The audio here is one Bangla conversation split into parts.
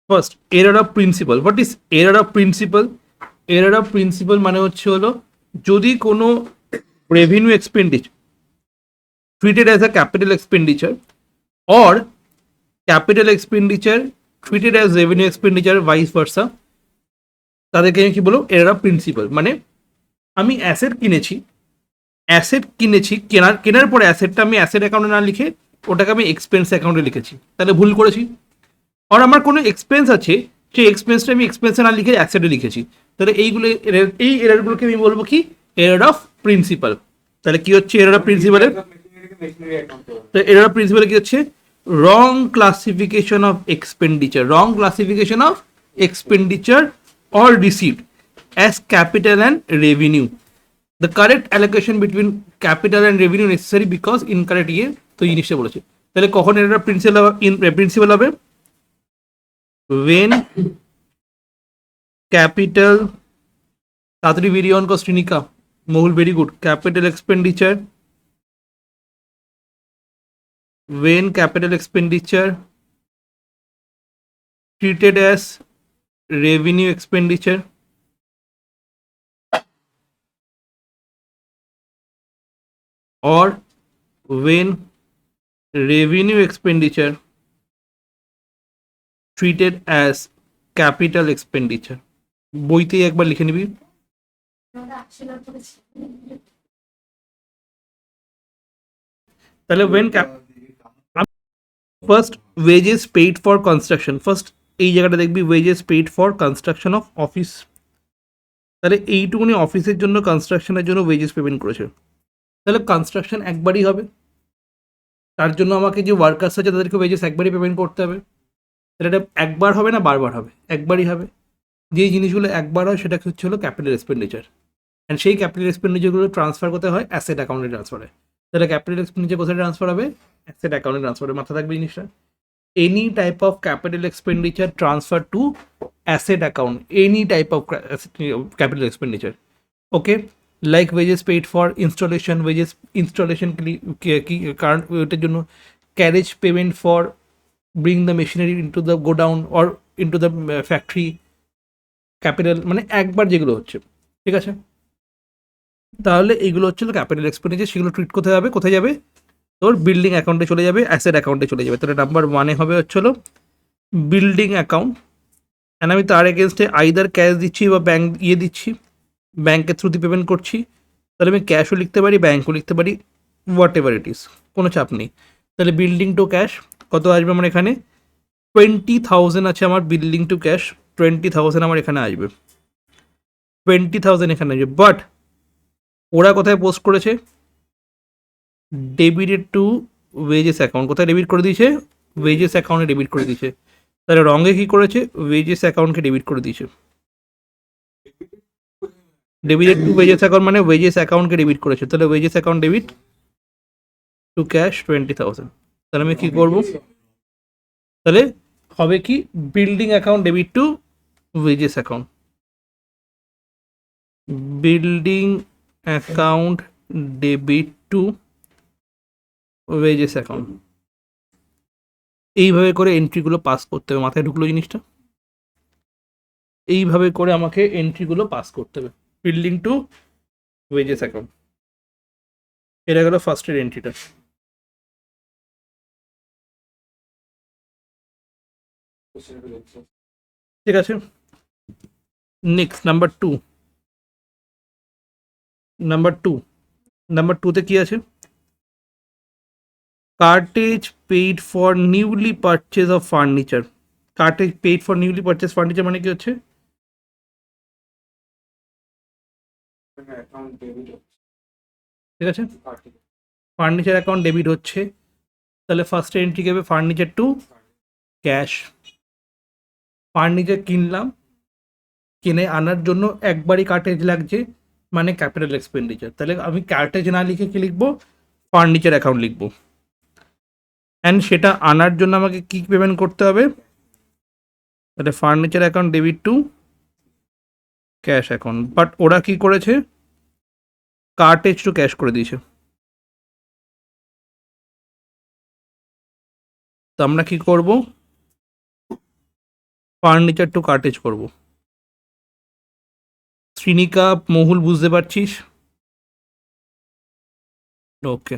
First error of principal. What is error of principal? Error of principal মানে হচ্ছে হলো যদি কোনো revenue expenditure treated as a capital expenditure or capital expenditure treated as revenue expenditure vice versa, তাদেরকে আমি কি বলবো? Error of principal. মানে আমি অ্যাসেট কিনেছি, কেনার পরে অ্যাসেটটা আমি অ্যাসেট অ্যাকাউন্টে না লিখে ওটাকে আমি এক্সপেন্স অ্যাকাউন্টে লিখেছি, তাহলে ভুল করেছি। আর আমার কোনো এক্সপেন্স আছে, সেই এক্সপেন্সটা আমি এক্সপেন্সে না লিখে অ্যাসেটে লিখেছি, তাহলে এই এররগুলোকে আমি বলবো কি? Error of principal. তাহলে কি হচ্ছে এরর অফ প্রিন্সিপালের? তো এরর অফ প্রিন্সিপাল কি হচ্ছে? Wrong classification of expenditure, or receipt as capital and revenue. The correct allocation between capital and revenue necessary because incorrect ইয়ে তো জিনিসটা বলেছে। তাহলে কখন এটা প্রিন্সিপাল হবে? when capital, তাড়াতাড়ি ভিডিও অন কর Srinika, Mahul very good. Capital expenditure, when capital expenditure treated as revenue expenditure or when revenue expenditure treated as capital expenditure। বইতেই একবার লিখে নিবি। তাহলে when first wages paid for construction, first এই জায়গাটা দেখবি wages paid for construction of office. তাহলে এইটুকুনি অফিসের জন্য কনস্ট্রাকশনের জন্য ওয়েজেস পেমেন্ট করেছে। তাহলে কনস্ট্রাকশন একবারই হবে, তার জন্য আমাকে যে ওয়ার্কার্স আছে তাদেরকে ওয়েজেস একবারই পেমেন্ট করতে হবে। তাহলে এটা একবার হবে না বারবার হবে? একবারই হবে। যেই জিনিসগুলো একবার হয় সেটা হচ্ছে হলো ক্যাপিটাল এক্সপেন্ডিচার, অ্যান্ড সেই ক্যাপিটাল এক্সপেন্ডিচারগুলো ট্রান্সফার করতে হয় অ্যাসেট অ্যাকাউন্টে ট্রান্সফার হয়। তাহলে ক্যাপিটাল এক্সপেন্ডিচার কোথায় ট্রান্সফার হবে? অ্যাসেট অ্যাকাউন্টে ট্রান্সফার হবে। মাথা থাকবে জিনিসটা। Any type of capital expenditure transfer to asset account, any type of capital expenditure, okay, like wages paid for installation, কারণ ওইটার জন্য carriage payment for bring the machinery into the godown or into the factory, capital মানে একবার যেগুলো হচ্ছে, ঠিক আছে? তাহলে এইগুলো হচ্ছে ক্যাপিটাল এক্সপেন্ডিচার, সেগুলো ট্রিট কোথায় হবে? কোথায় যাবে? তোর বিল্ডিং অ্যাকাউন্টে চলে যাবে, অ্যাসেট অ্যাকাউন্টে চলে যাবে। তাহলে নাম্বার ওয়ানে হবে হচ্ছে বিল্ডিং অ্যাকাউন্ট, অ্যান্ড আমি তার এগেনস্টে আইদার ক্যাশ দিচ্ছি বা ব্যাংক দিচ্ছি, ব্যাংকের থ্রুতে পেমেন্ট করছি। তাহলে আমি ক্যাশও লিখতে পারি, ব্যাংকও লিখতে পারি, হোয়াট এভার ইট ইস, কোনো চাপ নেই। তাহলে বিল্ডিং টু ক্যাশ কত আসবে আমার এখানে? 20,000 আছে আমার বিল্ডিং টু ক্যাশ, 20,000 আমার এখানে আসবে, 20,000 এখানে আসবে। বাট ওরা কোথায় পোস্ট করেছে? Debited to wages account. কোথায় ডেবিট করে দিয়েছে? ওয়েজেস অ্যাকাউন্টে ডেবিট করে দিয়েছে। তাহলে রঙে কী করেছে? ওয়েজেস অ্যাকাউন্টকে ডেবিট করে দিয়েছে। ডেবিটেড টু ওয়েজেস অ্যাকাউন্ট মানে ওয়েজেস অ্যাকাউন্টকে ডেবিট করেছে। তাহলে wages account debit to cash 20,000। তাহলে আমি কী করবো? তাহলে হবে কি? Building account debit to wages account, building account debit to wages account. এইভাবে করে এন্ট্রিগুলো পাস করতে হবে। মাথায় ঢুকলো জিনিসটা? এইভাবে করে আমাকে এন্ট্রিগুলো পাস করতে হবে, বিল্ডিং টু ওয়েজেস অ্যাকাউন্ট। এটা গেল ফার্স্টের এন্ট্রিটা। ঠিক আছে, নেক্সট নাম্বার টুতে কি আছে? Cartridge paid for newly purchase of furniture. Cartridge paid for newly purchase furniture মানে কি হচ্ছে? ঠিক আছে, ফার্নিচার অ্যাকাউন্ট ডেবিট হচ্ছে। তাহলে ফার্স্ট এন্ট্রি হবে ফার্নিচার টু ক্যাশ। ফার্নিচার কিনলাম, কিনে আনার জন্য একবারই কার্টেজ লাগছে, মানে ক্যাপিটাল এক্সপেন্ডিচার। তাহলে আমি কার্টেজ না লিখে কি লিখবো? ফার্নিচার অ্যাকাউন্ট লিখবো। অ্যান্ড সেটা আনার জন্য আমাকে কি পেমেন্ট করতে হবে? তাহলে furniture account debit to cash account. But ওরা কি করেছে? কার্টেজ টু ক্যাশ করে দিয়েছে। তো আমরা কি করব? ফার্নিচার টু কার্টেজ করব। শ্রীনিকা মহুল বুঝতে পারছিস? ওকে,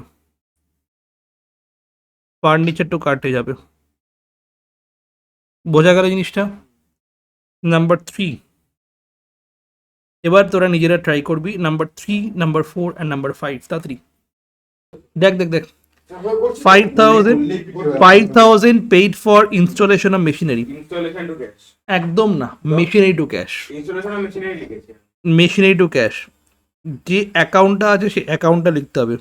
ফার্নিচার টু কার্টেজ হবে। বোঝা গেল জিনিসটা? নাম্বার 3, এবার তোরা নিজেরা ট্রাই করবি। Number 3, number 4 and number 5। তাড়াতাড়ি দেখ দেখ দেখ। 5,000 paid for installation of machinery. Installation to cash. একদম না, machinery to cash. Installation of machinery লিখেছে। মেশিনারি টু ক্যাশ, যে অ্যাকাউন্টটা আছে সেই অ্যাকাউন্টটা লিখতে হবে।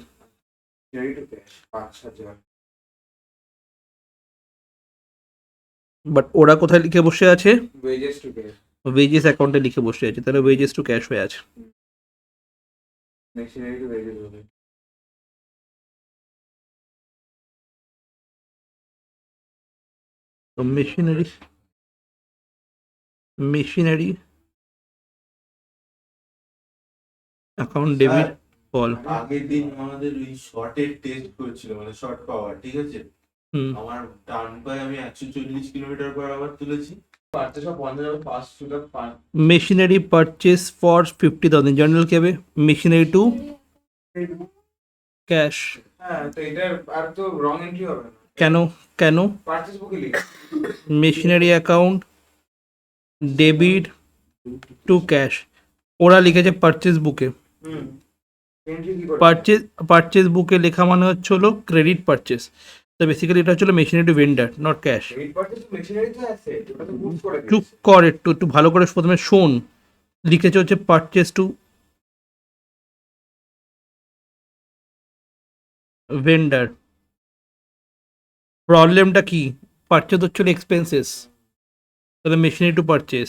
Machinery to cash 5,000। বাট ওরা কোথায় লিখে বসে আছে? Wages two cash. ওয়েজেস অ্যাকাউন্টে লিখে বসে আছে, তাহলে ওয়েজেস টু ক্যাশ হয়ে আছে। মেশিনারি টু ওয়েজেস হবে। তো মেশিনারি অ্যাকাউন্ট ডেবিট বল। আগের দিন আমাদের ওই শর্টের টেস্ট করছিল, মানে শর্ট পাওয়ার, ঠিক আছে? হুম, আমার টার্ন পায় আমি 140 কিলোমিটার পার আওয়ার তুলেছি। পারতে সব 50,000 পাস সুদা পান। মেশিনারি পারচেস ফর 50,000 জার্নাল কি হবে? Machinery to cash. হ্যাঁ, তো এটার আর তো রং এন্ট্রি হবে না। কেন কেন? পারচেজ বুকে লিখ। Machinery account debit to cash, ওরা লিখেছে পারচেস বুকে। হুম, এন্ট্রি কি করে? পারচেস বুকে লেখা মানে হচ্ছে হলো ক্রেডিট পারচেস। তো বেসিক্যালি এটা হচ্ছে machinery to vendor, not cash. Credit purchase তো মেশিনারি তো আছে, ওটা তো বুক করে চুপ দিয়েছে। কর একটু, একটু ভালো করে প্রথমে শোন। লিখেছে হচ্ছে পারচেস টু ভেন্ডার। প্রবলেমটা কি? পারচেস হচ্ছে এক্সপেন্সেস, তাহলে machinery to purchase.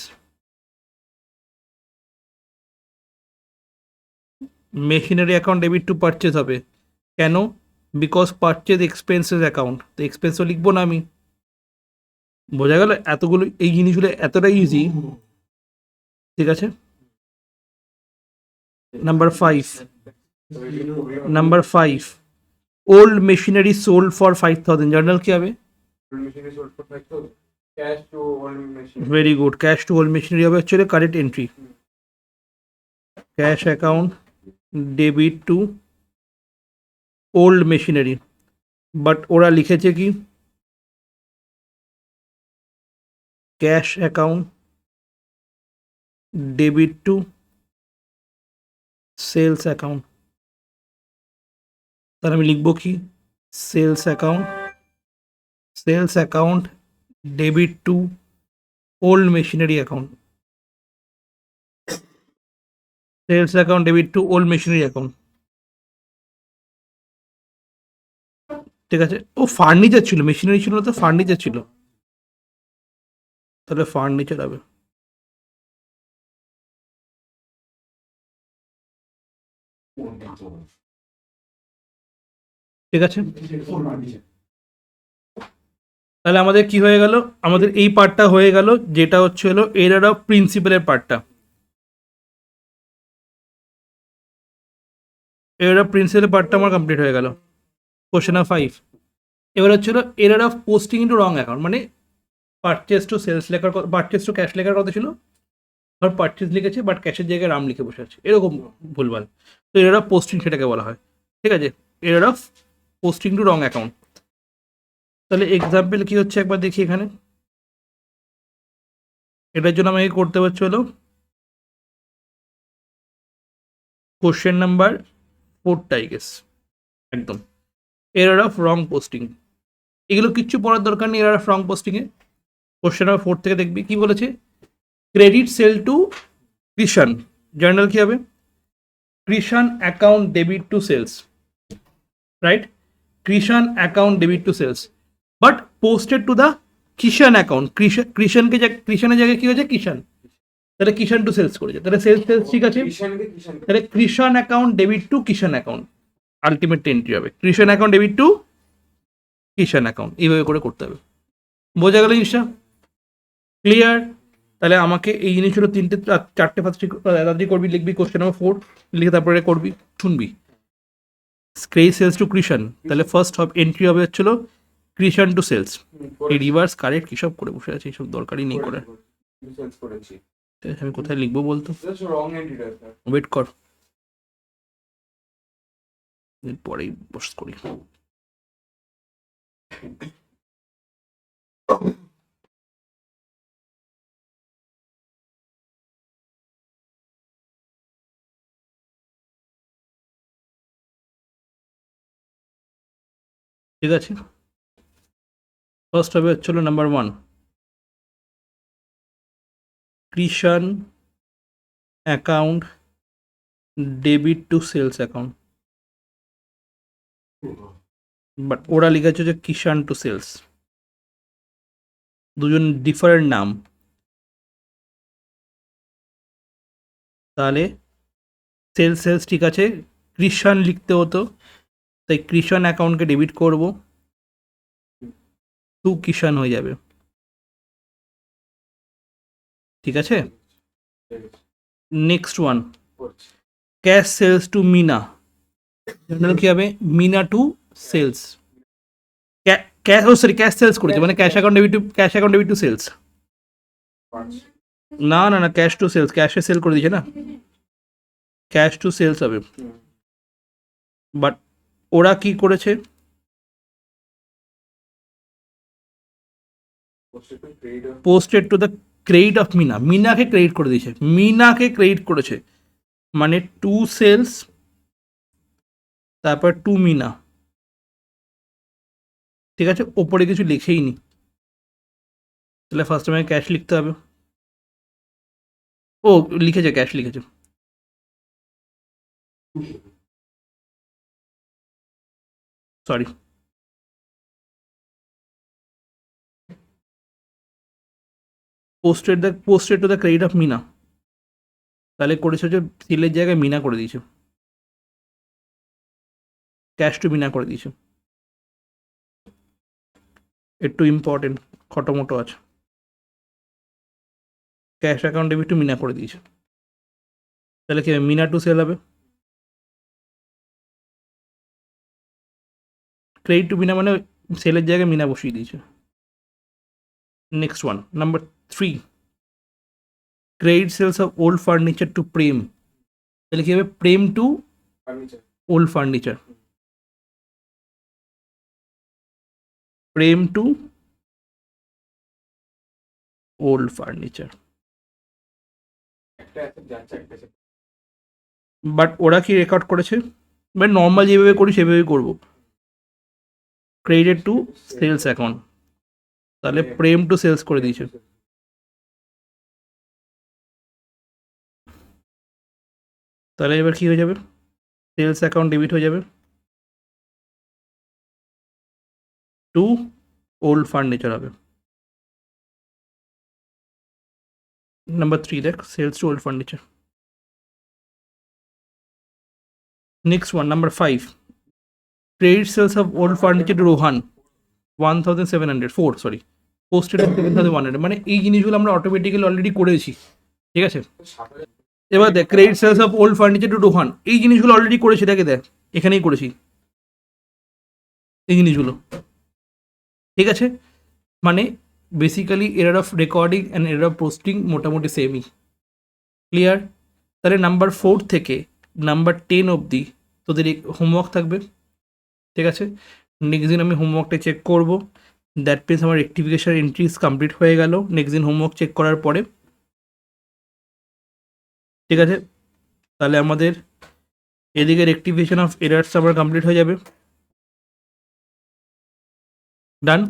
Machinery account debit to purchase হবে। কেন? বিকজ পারচেস এক্সপেন্সেস অ্যাকাউন্ট, তো এক্সপেন্সও লিখবো না আমি। বোঝা গেল? এতগুলো এই জিনিসগুলো এতটা ইজি, ঠিক আছে? Number 5, number 5, old machinery sold for 5,000 journal কি হবে? Machinery sold for 5,000 cash to old machine. Very good, cash to old machinery হবে হচ্ছে correct entry. Cash account debit to old machinery, but ওরা লিখেছে কি cash account debit to sales account. তাহলে আমি লিখবো কি? Sales account debit to old machinery account. Sales account debit to old machinery account, ঠিক আছে? ও ফার্নিচার ছিল, মেশিনারি ছিল না তো, ফার্নিচার ছিল, তাহলে ফার্নিচার হবে। ঠিক আছে, তাহলে আমাদের কি হয়ে গেল? আমাদের এই পার্টটা হয়ে গেল, যেটা হচ্ছে হলো এরার অফ প্রিন্সিপালের পার্টটা। এরার অফ প্রিন্সিপালের পার্টটা আমার কমপ্লিট হয়ে গেল। কোশ্চেন নাম্বার 5, এবার হচ্ছিল error of posting into wrong account. মানে পারচেস টু সেলস লেখার, পারচেস টু ক্যাশ লেখার কথা ছিল, ধর পারচেস লিখেছে বাট ক্যাশের জায়গায় রাম লিখে বসে আছে, এরকম ভুলভাল। তো এরার অফ পোস্টিং সেটাকে বলা হয়, ঠিক আছে? Error of posting to wrong account. তাহলে এক্সাম্পল কি হচ্ছে একবার দেখি এখানে। এটার জন্য আমাকে করতে হচ্ছে হলো কোশ্চেন নাম্বার 4টাই গেস একদম এরার অফ রং পোস্টিং। এগুলো কিচ্ছু পড়ার দরকার নেই এরার অফ রং পোস্টিংয়ে। কোশ্চেন নাম্বার 4 থেকে দেখবি কি বলেছে। Credit sale to Krishan, journal কি হবে? Krishan account debit to sales, right? Krishan account debit to sales, but posted to the Kishan account. কৃষাণকে কৃষাণের জায়গায় কি হয়েছে? কিষাণ, তাহলে কিষাণ টু সেলস করেছে, তাহলে সেলস ঠিক আছে। তাহলে Krishan account debit to Kishan account, ultimate entry হবে Krishan account debit to Kishan account. এইভাবে করে করতে হবে। বোঝা গেল জিনিসটা? ক্লিয়ার? তাহলে আমাকে এই জিনিসগুলো 3-4টে তাড়াতাড়ি করবি, লিখবি কোশ্চেন নাম্বার 4, লিখে তারপরে করবি, শুনবি। ক্রেডিট সেলস টু কৃষাণ, তাহলে ফার্স্ট এন্ট্রি হবে হচ্ছিল ক্রিশন টু সেলস, এই করেছি। রিভার্স কারেক্ট কী সব করে বসে আছে, এইসব দরকারই নেই করার। সেলস করেছি। আমি কোথায় লিখবো বলতো, জাস্ট রং এন্টিটার স্যার। ওয়েট কর, পরেই বস করি। ঠিক আছে, ফার্স্ট হবে হচ্ছিল number 1, Krishan account debit to sales account, but ওরা লিখেছে যে কিষান টু সেলস, দুজন ডিফারেন্ট নাম। তাহলে সেলস সেলস ঠিক আছে, কৃষণ লিখতে হতো, তাই কৃষণ অ্যাকাউন্টকে ডেবিট করব, টু কিষান হয়ে যাবে। ঠিক আছে, নেক্সট ওয়ান, করছি। Cash sales to Meena, journal কি হবে, মিনা টু সেলস, ক্যাশ, ও সরি ক্যাশ সেলস করেছে, মানে cash account debit to sales. পাঁচ। না না না, ক্যাশ টু সেলস, ক্যাশে সেল করে দিয়েছে না, ক্যাশ টু সেলস হবে। হুম। বাট ওরা কি করেছে, Posted to trade of posted to the credit of Mina, মিনাকে ক্রেডিট করে দিয়েছে, মিনাকে ক্রেডিট করেছে, মানে টু সেলস তারপর টু মিনা। ঠিক আছে, ওপরে কিছু লিখেই নি, তাহলে ফার্স্ট আমাকে ক্যাশ লিখতে হবে। ও লিখেছে, ক্যাশ লিখেছে, sorry. Posted to the credit of Meena, তাহলে করেছে যে সেলের জায়গায় মিনা করে দিয়েছে, ক্যাশ টু মিনা করে দিয়েছে, একটু ইম্পর্টেন্ট খটোমটো আছে, cash account debit to Mina করে দিয়েছে, তাহলে কি হবে, মিনা টু সেল হবে, ক্রেডিট টু মিনা মানে সেলের জায়গায় মিনা বসিয়ে দিয়েছে। Next one, number 3, credit sales of old furniture to Prem, তাহলে কি হবে, Prem to furniture. Old furniture, Prem to old furniture. একটা asset যাচ্ছে, একটা asset বাট ওরা কি রেকর্ড করেছে, মানে নর্মাল যেভাবে করি সেভাবেই করবো, ক্রেডিট টু সেলস অ্যাকাউন্ট, তাহলে প্রেম টু সেলস করে দিয়েছে, তাহলে এবার কি হয়ে যাবে, সেলস অ্যাকাউন্ট ডেবিট হয়ে যাবে, টু ওল্ড ফার্নিচার হবে। নাম্বার 3 দেখ, sales to old furniture. Next one, number 5, credit sales of old furniture to Rohan 1700, sorry posted 7100, মানে এই জিনিসগুলো আমরা অটোমেটিক্যালি অলরেডি করেছি। ঠিক আছে, সামনে এবার দেখ credit sales of old furniture to Rohan, এই জিনিসগুলো অলরেডি করেছি, দেখে দেখ এখানেই করেছি এই জিনিসগুলো। ঠিক আছে, মানে basically error of recording and error of posting মোটামুটি সেমই। ক্লিয়ার, তাহলে নাম্বার 4 থেকে নাম্বার 10 অবধি তোদের হোমওয়ার্ক থাকবে। ঠিক আছে, নেক্সট দিন আমি হোমওয়ার্কটা চেক করব, দ্যাট মিনস আমার রেক্টিফিকেশন এন্ট্রিজ কমপ্লিট হয়ে গেল নেক্সট দিন হোমওয়ার্ক চেক করার পরে। ঠিক আছে, তাহলে আমাদের এদিকে রেক্টিফিকেশন অফ এরার্স আমার কমপ্লিট হয়ে যাবে, ডান।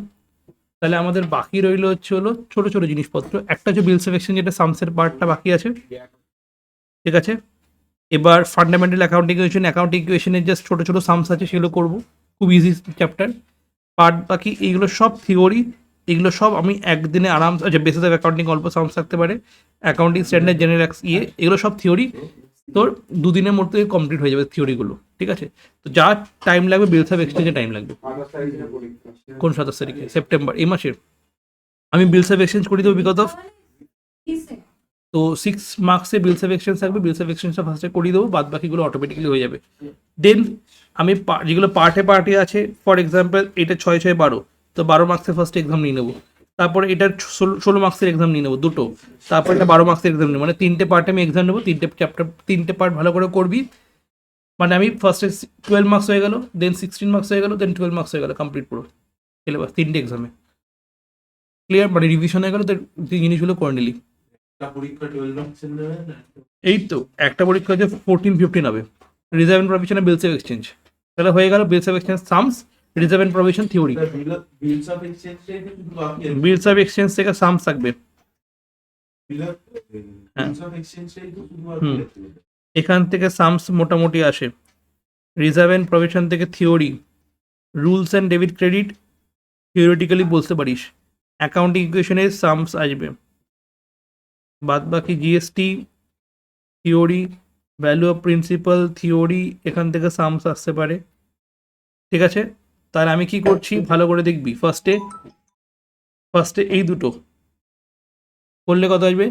তাহলে আমাদের বাকি রইল হলো ছোটো ছোটো জিনিসপত্র, একটা হচ্ছে বিল সেলেকশন, যেটা সামসের পার্টটা বাকি আছে। ঠিক আছে, এবার ফান্ডামেন্টাল অ্যাকাউন্টিং ইকুয়েশন, অ্যাকাউন্টিং ইকুয়েশনের জাস্ট ছোটো ছোটো সামস আছে, সেগুলো করবো, খুব ইজি চ্যাপ্টার পার্ট। বাকি এইগুলো সব থিওরি, এগুলো সব আমি একদিনে আরাম, আচ্ছা বেসিস অফ অ্যাকাউন্টিং অল্প সামস থাকতে পারে, অ্যাকাউন্টিং স্ট্যান্ডার্ড জেনারেল এগুলো সব থিওরি, তোর দুদিনের মধ্যে কমপ্লিট হয়ে যাবে থিওরিগুলো। ঠিক আছে, তো যা টাইম লাগবে বিলস অফ এক্সচেঞ্জে টাইম লাগবে। 28 তারিখে পরীক্ষা। কোন 27 তারিখে? সেপ্টেম্বর, এই মাসের। আমি বিলস অফ এক্সচেঞ্জ করে দেবো বিকজ অফ, তো 6 মার্কসে বিলস অফ এক্সচেঞ্জ থাকবে, বিলস অফ এক্সচেঞ্জটা ফার্স্টে করিয়ে দেবো, বাদ বাকিগুলো অটোমেটিক্যালি হয়ে যাবে। দেন আমি যেগুলো পার্টে আছে, ফর এক্সাম্পল এটা 6 6 12, তো তো 12 মার্কসের ফার্স্ট এক্সাম নিয়ে নেবো, তারপরে এটার 16 মার্কসের এক্সাম নিয়ে নেবো দুটো, তারপরে এটা 12 মার্কসের এক্সাম নেবো, মানে 3টে পার্টে আমি এক্সাম নেবো, 3টে চ্যাপ্টার 3টে পার্ট ভালো করে করবি, মানে আমি ফার্স্টে 12 মার্কস হয়ে গেল, দেন 16 মার্কস হয়ে গেল, দেন 12 মার্কস হয়ে গেল, কমপ্লিট পুরো সিলেবাস 3টে এক্সামে ক্লিয়ার, মানে রিভিশন হয়ে গেল, তো তুই জিনিসগুলো করে নিলি। একটা পরীক্ষা 12 মার্কসের নেবে না? এই তো একটা পরীক্ষা হচ্ছে 14-15 হবে, রিজার্ভ অ্যান্ড প্রভিশনে বিলস অফ এক্সচেঞ্জ, তাহলে হয়ে গেল bills of exchange sums, reserve and provision theory. Bills of exchange শুধু বাকি আছে। বিলস অফ এক্সচেঞ্জ থেকে সামস থাকবে, বিলস অফ এক্সচেঞ্জ শুধু বাকি হুম। আছে। এখান থেকে সামস মোটামুটি আসে, রিজার্ভ অ্যান্ড প্রভিশন থেকে theory, rules and debit credit theoretically বলতে পারিস, অ্যাকাউন্টিং ইকুয়েশনে সামস আসবে, বাদ বাকি GST theory, value of principal theory, এখান থেকে সামস আসতে পারে, ঠিক আছে। তাহলে আমি কি করছি ভালো করে দেখবি, ফার্স্টে এই দুটো করলে কত আসবে,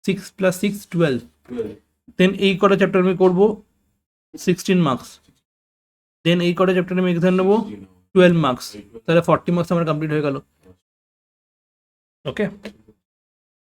6 + 6 12, 12 দেন এই কটা চ্যাপ্টার আমি করবো 16 মার্কস, দেন এই কটা চ্যাপ্টার আমি এক্সাম নেবো 12 মার্কস, তাহলে 40 মার্কস আমার কমপ্লিট হয়ে গেল, ওকে।